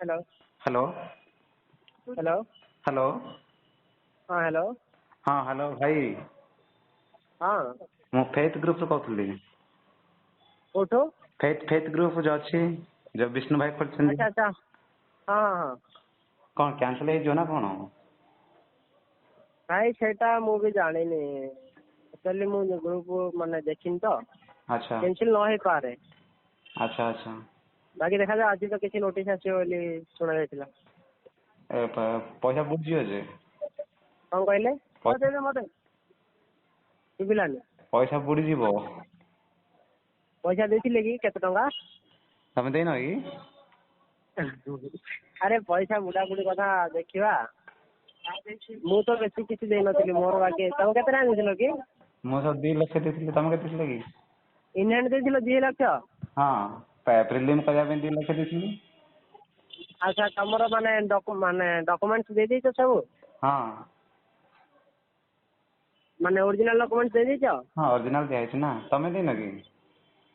Hello hello hello hello हाँ hello हाँ hello भाई हाँ ମୁଁ ଫେଥ୍ ଗ୍ରୁପରୁ କହୁଥିଲି। କୋଉଠୁ? ଫେଥ୍ ଗ୍ରୁପ ଯୋଉ ଅଛି ଯୋଉ ବିଷ୍ଣୁ ଭାଇ ଖୋଲିଛନ୍ତି ଆଚ୍ଛା ଆଚ୍ଛା ହଁ ହଁ କଣ କ୍ୟାନସଲ ହେଇଯିବ ନା କଣ? ଭାଇ ସେଇଟା ମୁଁ ବି ଜାଣିନି ଆକ୍ଚୁଆଲି ମୁଁ ଗ୍ରୁପ ମାନେ ଦେଖିନି ତ ଆଚ୍ଛା କ୍ୟାନସଲ ନ ହେଇପାରେ ଆଚ୍ଛା ଆଚ୍ଛା ବାକି ଦେଖାଯାଉ ଆଜି ତ କିଛି ନୋଟିସ୍ ଆସିବ ବୋଲି ଶୁଣା ଯାଇଥିଲା। ପଇସା ବୁଝିବ ଯେ କଣ କହିଲେ? ହଁ ଦେବେ ମତେ ଶୁଭିଲାନି। ପଇସା ବୁଡ଼ିଯିବ। ପଇସା ଦେଇଥିଲେ କି କେତେ ଟଙ୍କା? ତମେ ଦେଇନ କି? ଆରେ ପଇସା ବୁଡାବୁଡି କଥା ଦେଖିବା। ମୁଁ ତ ବେଶୀ କିଛି ଦେଇନଥିଲି ମୋର ବାକି ତମେ କେତେ ଟଙ୍କା ଦେଇଥିଲ କି? ମୁଁ ତ 2 ଲକ୍ଷ ଦେଇଥିଲି। ତମେ କେତେ ଦେଇଥିଲ କି? ଇନହ୍ୟାଣ୍ଡ ଦେଇଥିଲ 2 ଲକ୍ଷ? ହଁ ପ୍ରିଲିମ୍ କରିବା ପାଇଁ 2 ଲକ୍ଷ ଦେଇଥିଲି। ଆଚ୍ଛା ତମର ମାନେ ଡକୁମେଣ୍ଟ ଦେଇଦେଇଛ ସବୁ? ହଁ ମାନେ ଅରିଜିନାଲ ଡକୁମେଣ୍ଟ ଦେଇଦେଇଛ? ହଁ ଅରିଜିନାଲ ଦିଆହେଇଛି ନା। ତମେ ଦେଇନ କି?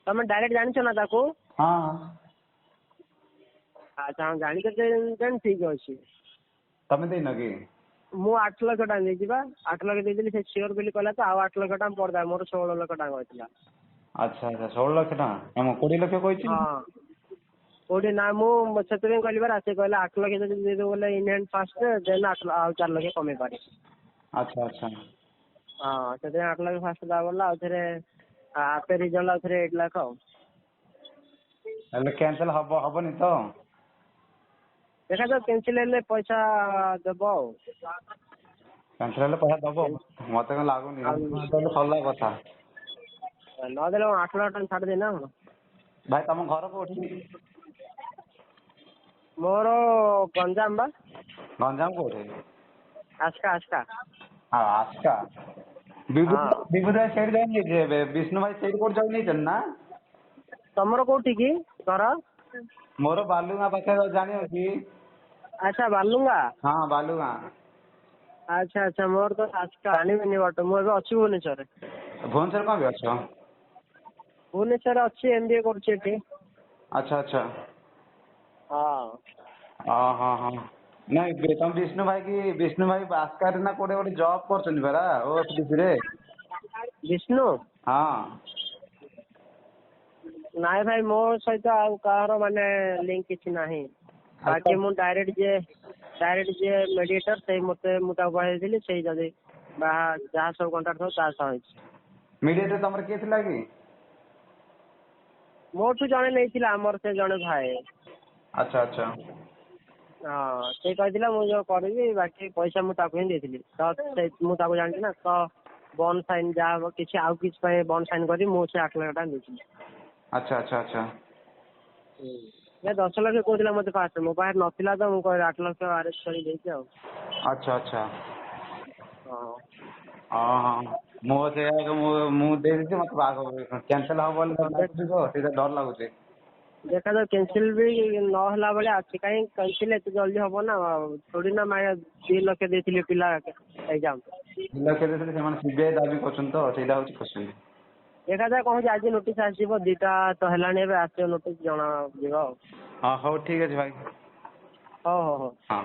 ତମେ ଡାଇରେକ୍ଟ ଜାଣିଛ ନା ତାକୁ? ହଁ ଆଚ୍ଛା ଜାଣିଛ ଦେନ୍ ଠିକ୍ ଅଛି। ତମେ ଦେଇନ କି? ମୁଁ 8 ଲକ୍ଷ ଟଙ୍କା ଦେଇଛି ବା 8 ଲକ୍ଷ ଦେଇଥିଲି ସେ ସିଓର ବୋଲି କହିଲା ତ ଆଉ 8 ଲକ୍ଷ ଟଙ୍କା ପଡିଲା ମୋର 16 ଲକ୍ଷ ଟଙ୍କା ହୋଇଥିଲା। ଆଚ୍ଛା ଆଚ୍ଛା 16 ଲକ୍ଷ ଟଙ୍କା ମୁଁ 20 ଲକ୍ଷ କହିଛି। ହଁ କୋଉଠି ନା ମୁଁ ସେଥିପାଇଁ କହିଲି ପରା ସେ କହିଲା 8 ଲକ୍ଷ ଯଦି ଦେଇଦେବୁ ବୋଲେ ଇନହ୍ୟାଣ୍ଡ ଫାଷ୍ଟ ଦେନ୍ ଆଉ 4 ଲକ୍ଷ କମେଇ ପାରେ। ଆଚ୍ଛା ଆଚ୍ଛା ହଁ ସେଥିପାଇଁ 8 ଲକ୍ଷ ଫାଷ୍ଟ ଦବା ବୋଲା ଆଉ ଥରେ ଆପେ ରିଜଲ୍ଟ ଆଉ ଥରେ 8 ଲାଖ ଆଉ। ହେଲେ କ୍ୟାନସଲ ହବନି ତ? ଦେଖାଯାଉ କ୍ୟାନସଲ ହେଲେ ପଇସା ଦେବ ଆଉ। କ୍ୟାନସଲ ହେଲେ ପଇସା ଦବ? ମତେ କଣ ଲାଗୁନି ଆଉ ସରିଲା କଥା। ନଦେଲେ 8 ଲକ୍ଷ ଟଙ୍କା ଛାଡିଦେବି ନା କଣ? ଭାଇ ତମ ଘର କୋଉଠି? ମୋର ଗଞ୍ଜାମ ବା। ଗଞ୍ଜାମ କୋଉଠି? ଆସ୍କା। ଆସ୍କା ହଁ ବିଭୂତି ଭାଇ ସେଇଠି ଜଏନ୍ ହେଇଛି ଏବେ। ବିଷ୍ଣୁ ଭାଇ ସେଇଠି କୋଉଠି ଜଏନ୍ ହେଇଛନ୍ତି ନା? ତମର କୋଉଠି କି ଘର? ମୋର ବାଲୁଗାଁ ପାଖରେ ଜାଣିବ କି? ଆଚ୍ଛା ବାଲୁଙ୍ଗା। ହଁ ବାଲୁଗାଁ। ଆଚ୍ଛା ମୋର ତ ଆସ୍କା ଜାଣିବିନି ବାଟ ମୁଁ ଏବେ ଅଛି ଭୁବନେଶ୍ୱରରେ। ଭୁବନେଶ୍ୱରରେ କଣ ପାଇଁ ଅଛ? ଭୁବନେଶ୍ୱରରେ ଅଛି MBA କରୁଛି ଏଠି। ଆଚ୍ଛା ଆଚ୍ଛା ହଁ ହଁ ନାଇଁ ତମ ବିଷ୍ଣୁ ଭାଇ ଆସ୍କାରେ ନା କୋଉଠି ଗୋଟେ ଜବ୍ କରୁଛନ୍ତି ପରା OFDC ରେ। ବିଷ୍ଣୁ? ହଁ ନାଇଁ ଭାଇ ମୋ ସହିତ ଆଉ କାହାର ମାନେ ଲିଙ୍କ କିଛି ନାହିଁ। ଆଚ୍ଛା ବାକି ମୁଁ ଡାଇରେକ୍ଟ ଯିଏ ମେଡିଏଟର ସେଇ ମୁଁ ତାକୁ କହିଦେଇଥିଲି ସେଇ ଯଦି ଯାହା ସବୁ କଣ୍ଟାକ୍ଟ ଥିବ ତା ସହ ହେଇଛି। ମିଡିଏଟର ତମର କିଏ ଥିଲା କି? ମୋଠୁ ଜଣେ ନେଇଥିଲା ଆମର ସେ ଜଣେ ଭାଇ। ଆଚ୍ଛା ଆଚ୍ଛା ହଁ ସେ କହିଥିଲା ମୁଁ ଯୋଉ କରିବି ବାକି ପଇସା ମୁଁ ତାକୁ ହିଁ ଦେଇଥିଲି ତ ମୁଁ ତାକୁ ଜାଣିଛି ନା ତ ବଣ୍ଡ ସାଇନ୍ ଯାହା ହବ କିଛି ଆଉ କିଛି ପାଇଁ ବଣ୍ଡ ସାଇନ୍ କରି ମୁଁ ସେ 8 ଲକ୍ଷ ଟଙ୍କା ଦେଇଥିଲି। ଆଚ୍ଛା 10 ଲକ୍ଷ କହୁଥିଲା ମତେ ଫାଷ୍ଟ ମୋ ପାଖରେ ନଥିଲା ତ ମୁଁ କହିଲି 8 ଲକ୍ଷ ଆରେଞ୍ଜ କରି ଦେଇଛି ଆଉ। ଆଚ୍ଛା ହଁ ହଁ ମୁଁ ଦେଇଦେଇଛି ମତେ କ୍ୟାନସଲ ହବ ବୋଲି ଲାଗୁଛି ତ ସେଇଟା ଡର ଲାଗୁଛି। ଦେଖାଯାଉ କ୍ୟାନସଲ ବି ନହେଲା ଭଳିଆ ଅଛି କାହିଁ କ୍ୟାନସଲ ଏତେ ଜଲ୍ଦି ହବ ନା ଥୋଡି ନା 2 ଲକ୍ଷ ଦେଇଥିଲି ପିଲା ଏକ୍ଜାମ। 2 ଲକ୍ଷ ଦେଇଥିଲେ ସେମାନେ CBI ଦାବି କରୁଛନ୍ତି ତ ସେଇଟା ହଉଛି ଖୁସି। ଦେଖାଯାଉ କଣ ହଉଛି ଆଜି ନୋଟିସ୍ ଆସିଯିବ 2ଟା ତ ହେଲାଣି ଏବେ ଆସିବ ନୋଟିସ୍ ଜଣା ଯିବ ଆଉ। ହଁ ହଉ ଠିକ ଅଛି ଭାଇ। ହଉ। ହଁ